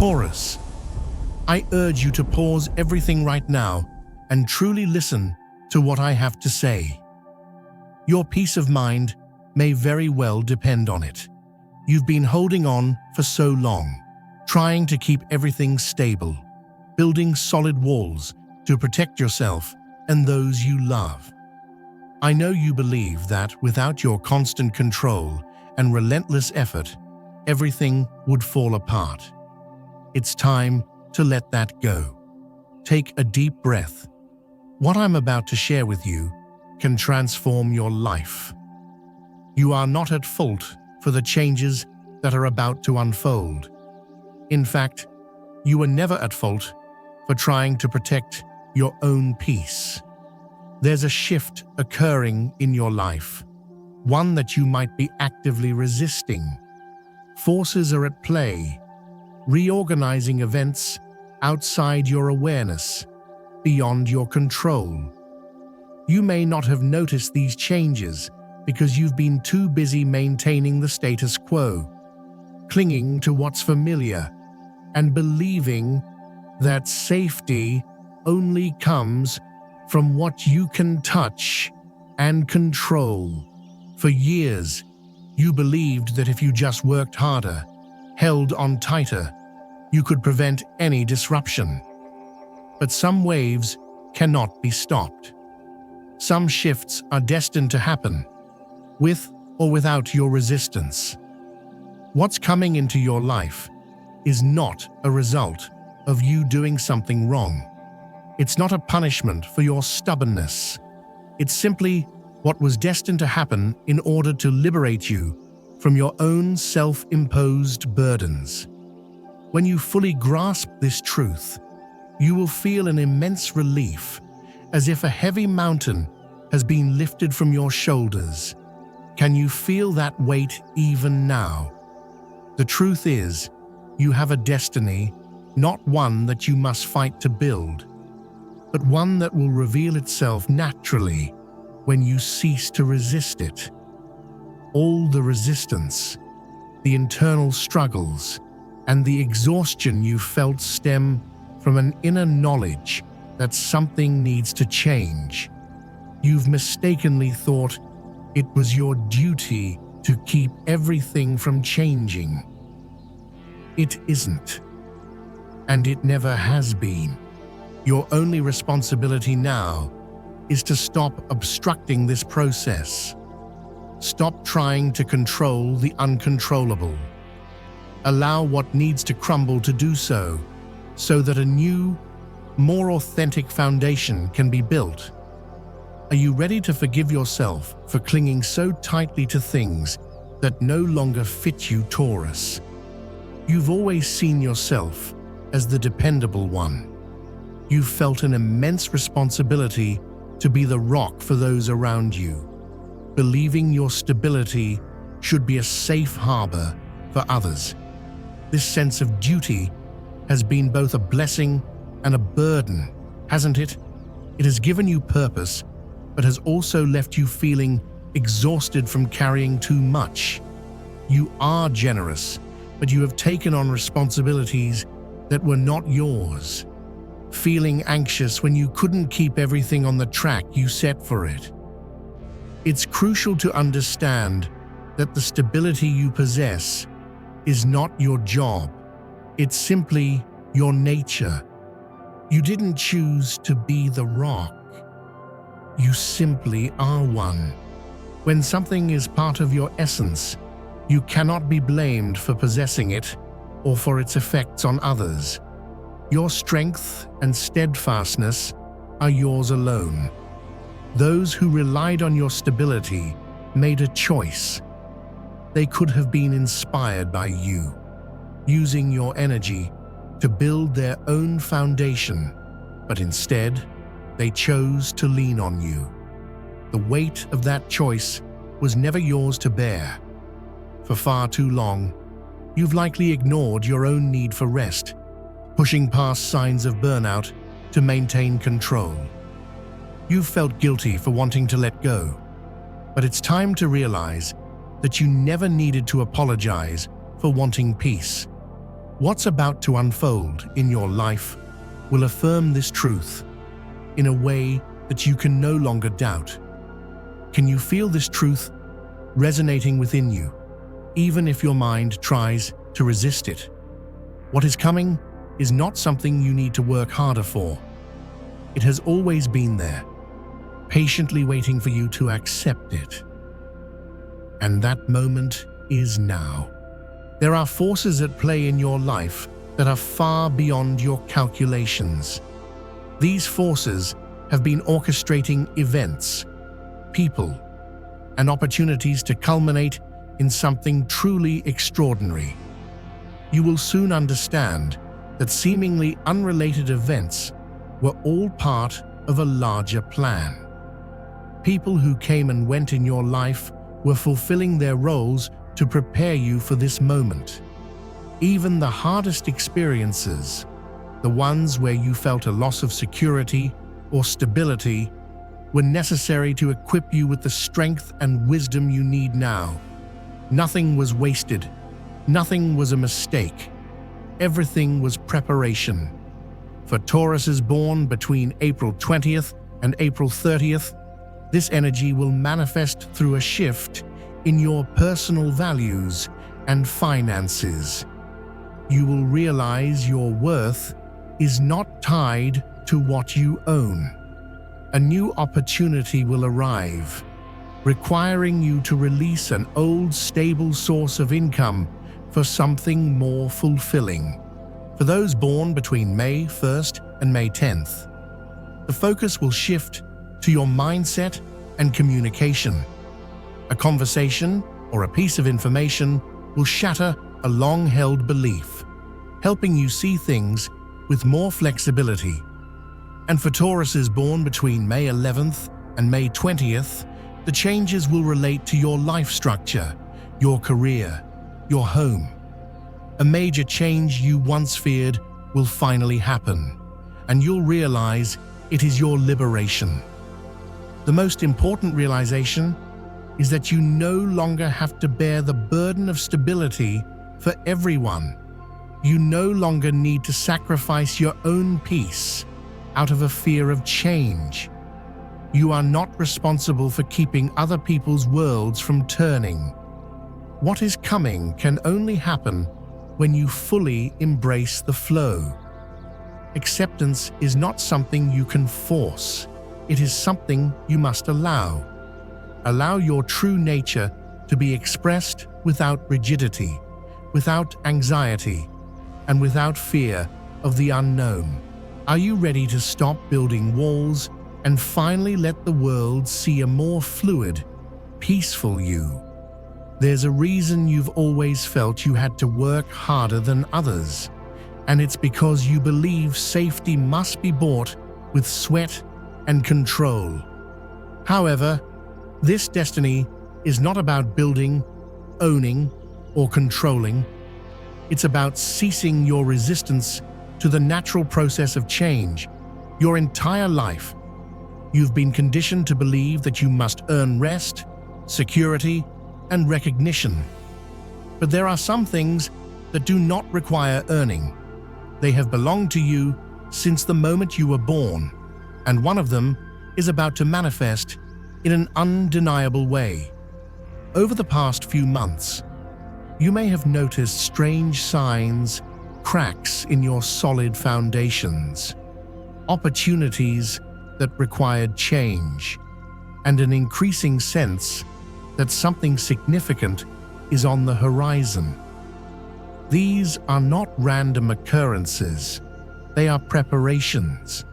Taurus, I urge you to pause everything right now and truly listen to what I have to say. Your peace of mind may very well depend on it. You've been holding on for so long, trying to keep everything stable, building solid walls to protect yourself and those you love. I know you believe that without your constant control and relentless effort, everything would fall apart. It's time to let that go. Take a deep breath. What I'm about to share with you can transform your life. You are not at fault for the changes that are about to unfold. In fact, you were never at fault for trying to protect your own peace. There's a shift occurring in your life, one that you might be actively resisting. Forces are at play, reorganizing events outside your awareness, beyond your control. You may not have noticed these changes because you've been too busy maintaining the status quo, clinging to what's familiar, and believing that safety only comes from what you can touch and control. For years, you believed that if you just worked harder, held on tighter, you could prevent any disruption. But some waves cannot be stopped. Some shifts are destined to happen, with or without your resistance. What's coming into your life is not a result of you doing something wrong. It's not a punishment for your stubbornness. It's simply what was destined to happen in order to liberate you from your own self-imposed burdens. When you fully grasp this truth, you will feel an immense relief, as if a heavy mountain has been lifted from your shoulders. Can you feel that weight even now? The truth is, you have a destiny, not one that you must fight to build, but one that will reveal itself naturally when you cease to resist it. All the resistance, the internal struggles, and the exhaustion you felt stem from an inner knowledge that something needs to change. You've mistakenly thought it was your duty to keep everything from changing. It isn't, and it never has been. Your only responsibility now is to stop obstructing this process. Stop trying to control the uncontrollable. Allow what needs to crumble to do so that a new, more authentic foundation can be built. Are you ready to forgive yourself for clinging so tightly to things that no longer fit you, Taurus? You've always seen yourself as the dependable one. You've felt an immense responsibility to be the rock for those around you, believing your stability should be a safe harbor for others. This sense of duty has been both a blessing and a burden, hasn't it? It has given you purpose, but has also left you feeling exhausted from carrying too much. You are generous, but you have taken on responsibilities that were not yours, feeling anxious when you couldn't keep everything on the track you set for it. It's crucial to understand that the stability you possess is not your job. It's simply your nature. You didn't choose to be the rock. You simply are one. When something is part of your essence, you cannot be blamed for possessing it or for its effects on others. Your strength and steadfastness are yours alone. Those who relied on your stability made a choice. They could have been inspired by you, using your energy to build their own foundation, but instead, they chose to lean on you. The weight of that choice was never yours to bear. For far too long, you've likely ignored your own need for rest, pushing past signs of burnout to maintain control. You've felt guilty for wanting to let go, but it's time to realize that you never needed to apologize for wanting peace. What's about to unfold in your life will affirm this truth in a way that you can no longer doubt. Can you feel this truth resonating within you, even if your mind tries to resist it? What is coming is not something you need to work harder for. It has always been there, patiently waiting for you to accept it. And that moment is now. There are forces at play in your life that are far beyond your calculations. These forces have been orchestrating events, people, and opportunities to culminate in something truly extraordinary. You will soon understand that seemingly unrelated events were all part of a larger plan. People who came and went in your life were fulfilling their roles to prepare you for this moment. Even the hardest experiences, the ones where you felt a loss of security or stability, were necessary to equip you with the strength and wisdom you need now. Nothing was wasted. Nothing was a mistake. Everything was preparation. For Tauruses born between April 20th and April 30th, this energy will manifest through a shift in your personal values and finances. You will realize your worth is not tied to what you own. A new opportunity will arrive, requiring you to release an old, stable source of income for something more fulfilling. For those born between May 1st and May 10th, the focus will shift to your mindset and communication. A conversation or a piece of information will shatter a long-held belief, helping you see things with more flexibility. And for Tauruses born between May 11th and May 20th, the changes will relate to your life structure, your career, your home. A major change you once feared will finally happen, and you'll realize it is your liberation. The most important realization is that you no longer have to bear the burden of stability for everyone. You no longer need to sacrifice your own peace out of a fear of change. You are not responsible for keeping other people's worlds from turning. What is coming can only happen when you fully embrace the flow. Acceptance is not something you can force. It is something you must allow. Allow your true nature to be expressed without rigidity, without anxiety, and without fear of the unknown. Are you ready to stop building walls and finally let the world see a more fluid, peaceful you? There's a reason you've always felt you had to work harder than others, and it's because you believe safety must be bought with sweat and control. However, this destiny is not about building, owning, or controlling. It's about ceasing your resistance to the natural process of change. Your entire life, you've been conditioned to believe that you must earn rest, security, and recognition. But there are some things that do not require earning. They have belonged to you since the moment you were born, and one of them is about to manifest in an undeniable way. Over the past few months, you may have noticed strange signs, cracks in your solid foundations, opportunities that required change, and an increasing sense that something significant is on the horizon. These are not random occurrences. They are preparations.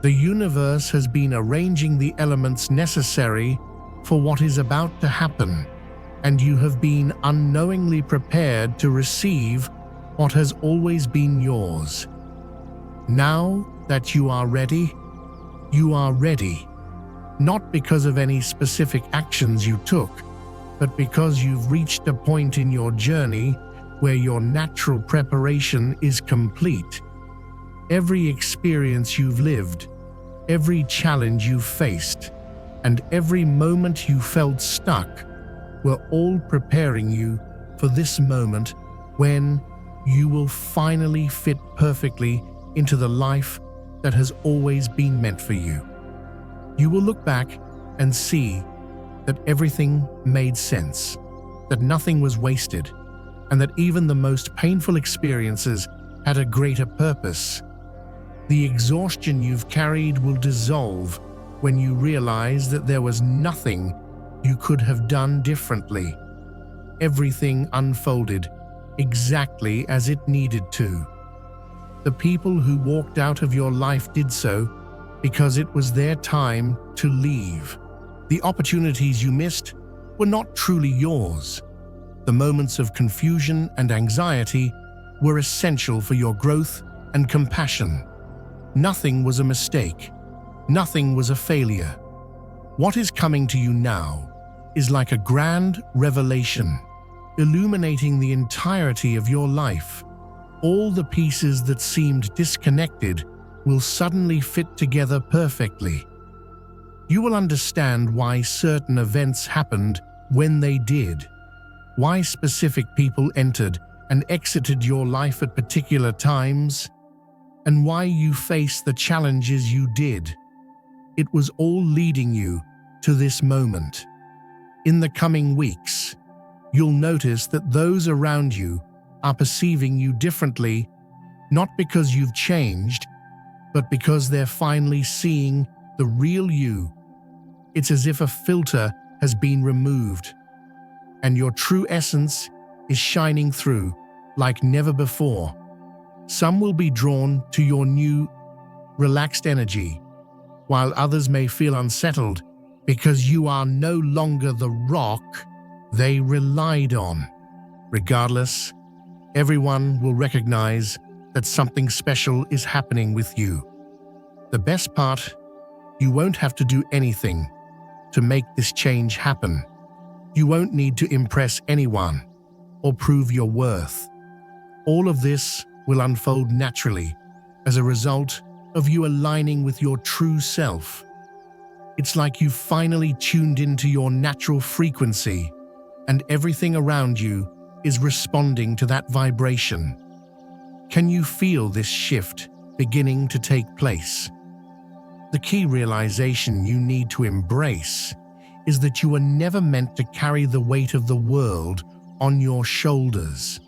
The universe has been arranging the elements necessary for what is about to happen, and you have been unknowingly prepared to receive what has always been yours. Now that you are ready, not because of any specific actions you took, but because you've reached a point in your journey where your natural preparation is complete. Every experience you've lived, every challenge you've faced, and every moment you felt stuck were all preparing you for this moment when, you will finally fit perfectly into the life that has always been meant for you. You will look back and see that everything made sense, that nothing was wasted, and that even the most painful experiences had a greater purpose. The exhaustion you've carried will dissolve when you realize that there was nothing you could have done differently. Everything unfolded exactly as it needed to. The people who walked out of your life did so because it was their time to leave. The opportunities you missed were not truly yours. The moments of confusion and anxiety were essential for your growth and compassion. Nothing was a mistake. Nothing was a failure. What is coming to you now is like a grand revelation, illuminating the entirety of your life. All the pieces that seemed disconnected will suddenly fit together perfectly. You will understand why certain events happened when they did, why specific people entered and exited your life at particular times, and why you faced the challenges you did. It was all leading you to this moment. In the coming weeks, you'll notice that those around you are perceiving you differently, not because you've changed, but because they're finally seeing the real you. It's as if a filter has been removed, and your true essence is shining through like never before. Some will be drawn to your new, relaxed energy, while others may feel unsettled because you are no longer the rock they relied on. Regardless, everyone will recognize that something special is happening with you. The best part, you won't have to do anything to make this change happen. You won't need to impress anyone or prove your worth. All of this will unfold naturally as a result of you aligning with your true self. It's like you've finally tuned into your natural frequency, and everything around you is responding to that vibration. Can you feel this shift beginning to take place? The key realization you need to embrace is that you were never meant to carry the weight of the world on your shoulders.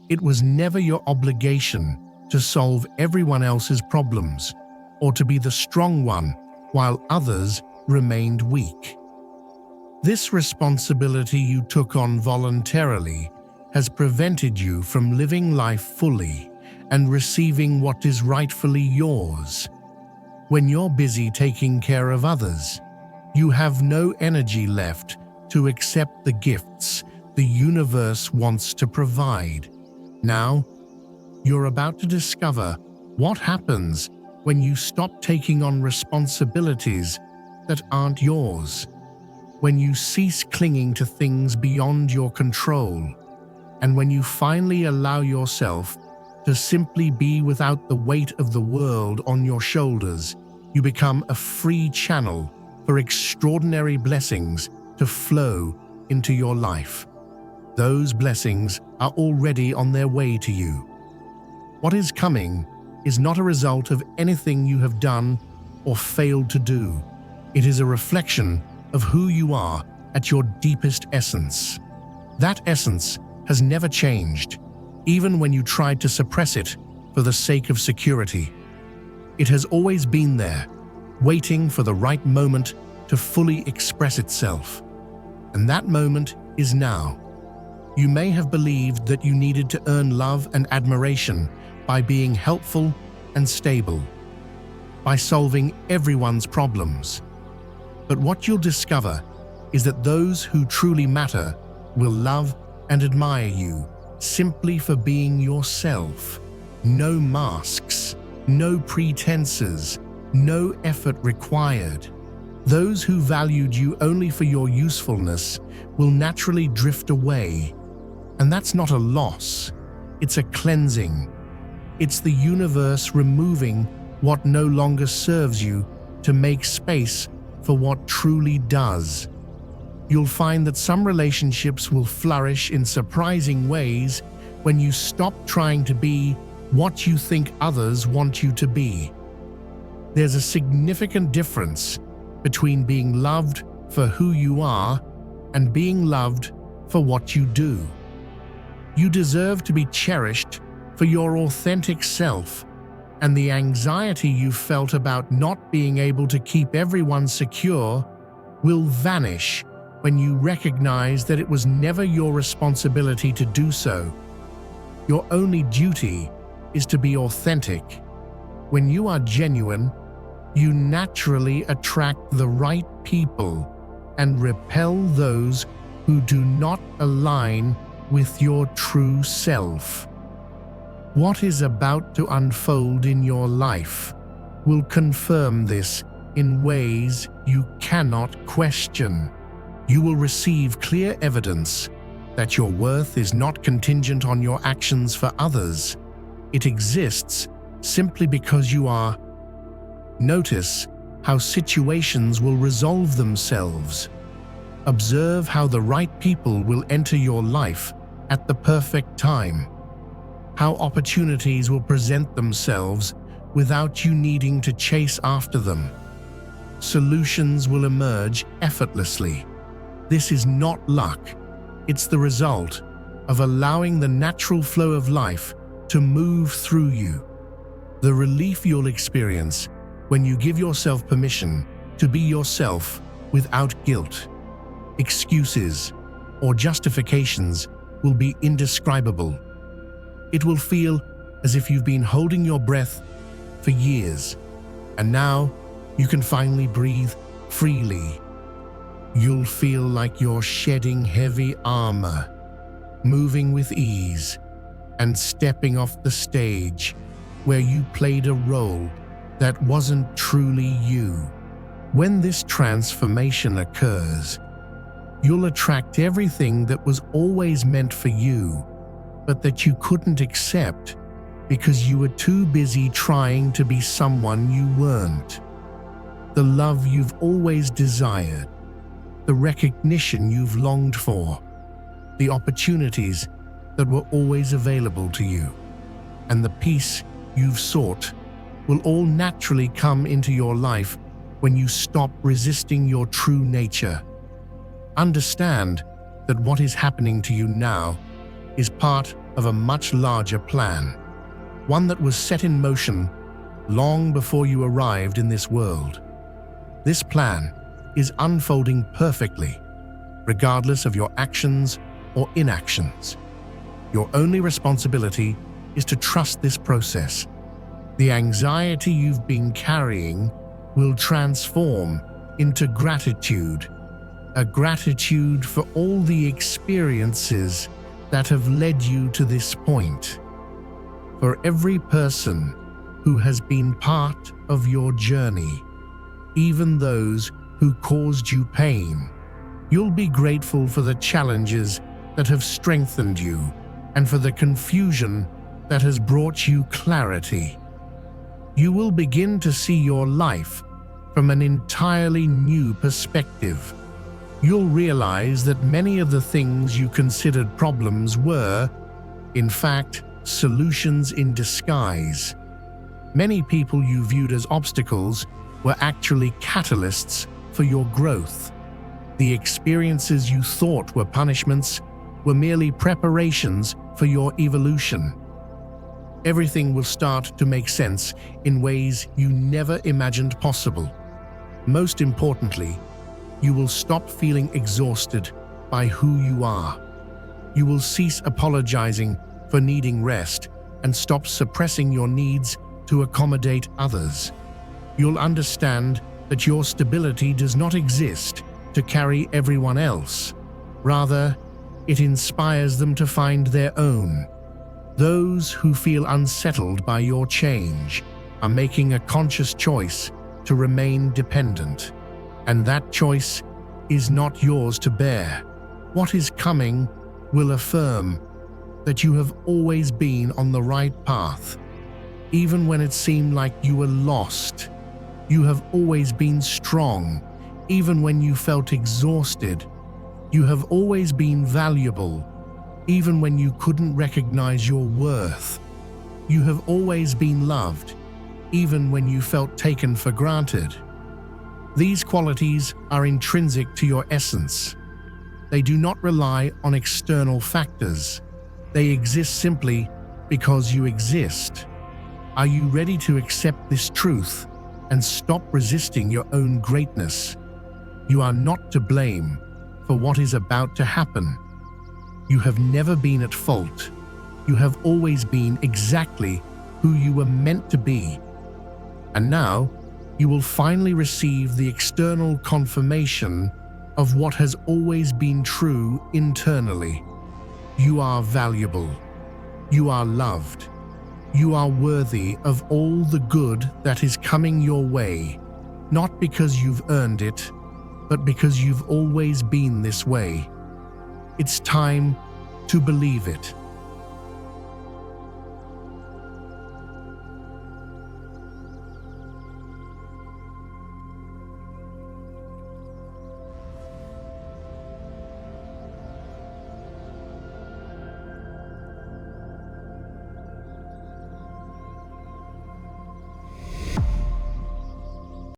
It was never your obligation to solve everyone else's problems or to be the strong one while others remained weak. This responsibility you took on voluntarily has prevented you from living life fully and receiving what is rightfully yours. When you're busy taking care of others, you have no energy left to accept the gifts the universe wants to provide. Now, you're about to discover what happens when you stop taking on responsibilities that aren't yours, when you cease clinging to things beyond your control, and when you finally allow yourself to simply be without the weight of the world on your shoulders. You become a free channel for extraordinary blessings to flow into your life. Those blessings are already on their way to you. What is coming is not a result of anything you have done or failed to do. It is a reflection of who you are at your deepest essence. That essence has never changed, even when you tried to suppress it for the sake of security. It has always been there, waiting for the right moment to fully express itself. And that moment is now. You may have believed that you needed to earn love and admiration by being helpful and stable, by solving everyone's problems. But what you'll discover is that those who truly matter will love and admire you simply for being yourself. No masks, no pretenses, no effort required. Those who valued you only for your usefulness will naturally drift away. And that's not a loss, it's a cleansing. It's the universe removing what no longer serves you to make space for what truly does. You'll find that some relationships will flourish in surprising ways when you stop trying to be what you think others want you to be. There's a significant difference between being loved for who you are and being loved for what you do. You deserve to be cherished for your authentic self, and the anxiety you felt about not being able to keep everyone secure will vanish when you recognize that it was never your responsibility to do so. Your only duty is to be authentic. When you are genuine, you naturally attract the right people and repel those who do not align with your true self. What is about to unfold in your life will confirm this in ways you cannot question. You will receive clear evidence that your worth is not contingent on your actions for others. It exists simply because you are. Notice how situations will resolve themselves. Observe how the right people will enter your life at the perfect time. How opportunities will present themselves without you needing to chase after them. Solutions will emerge effortlessly. This is not luck. It's the result of allowing the natural flow of life to move through you. The relief you'll experience when you give yourself permission to be yourself without guilt, excuses, or justifications will be indescribable. It will feel as if you've been holding your breath for years, and now you can finally breathe freely. You'll feel like you're shedding heavy armor, moving with ease, and stepping off the stage where you played a role that wasn't truly you. When this transformation occurs, you'll attract everything that was always meant for you, but that you couldn't accept because you were too busy trying to be someone you weren't. The love you've always desired, the recognition you've longed for, the opportunities that were always available to you, and the peace you've sought will all naturally come into your life when you stop resisting your true nature. Understand that what is happening to you now is part of a much larger plan, one that was set in motion long before you arrived in this world. This plan is unfolding perfectly, regardless of your actions or inactions. Your only responsibility is to trust this process. The anxiety you've been carrying will transform into gratitude, a gratitude for all the experiences that have led you to this point. For every person who has been part of your journey, even those who caused you pain, you'll be grateful for the challenges that have strengthened you and for the confusion that has brought you clarity. You will begin to see your life from an entirely new perspective. You'll realize that many of the things you considered problems were, in fact, solutions in disguise. Many people you viewed as obstacles were actually catalysts for your growth. The experiences you thought were punishments were merely preparations for your evolution. Everything will start to make sense in ways you never imagined possible. Most importantly, you will stop feeling exhausted by who you are. You will cease apologizing for needing rest and stop suppressing your needs to accommodate others. You'll understand that your stability does not exist to carry everyone else. Rather, it inspires them to find their own. Those who feel unsettled by your change are making a conscious choice to remain dependent, and that choice is not yours to bear. What is coming will affirm that you have always been on the right path. Even when it seemed like you were lost, you have always been strong. Even when you felt exhausted, you have always been valuable. even when you couldn't recognize your worth. You have always been loved, even when you felt taken for granted. These qualities are intrinsic to your essence. They do not rely on external factors. They exist simply because you exist. Are you ready to accept this truth and stop resisting your own greatness? You are not to blame for what is about to happen. You have never been at fault. You have always been exactly who you were meant to be. And now, you will finally receive the external confirmation of what has always been true internally. You are valuable. You are loved. You are worthy of all the good that is coming your way, not because you've earned it, but because you've always been this way. It's time to believe it.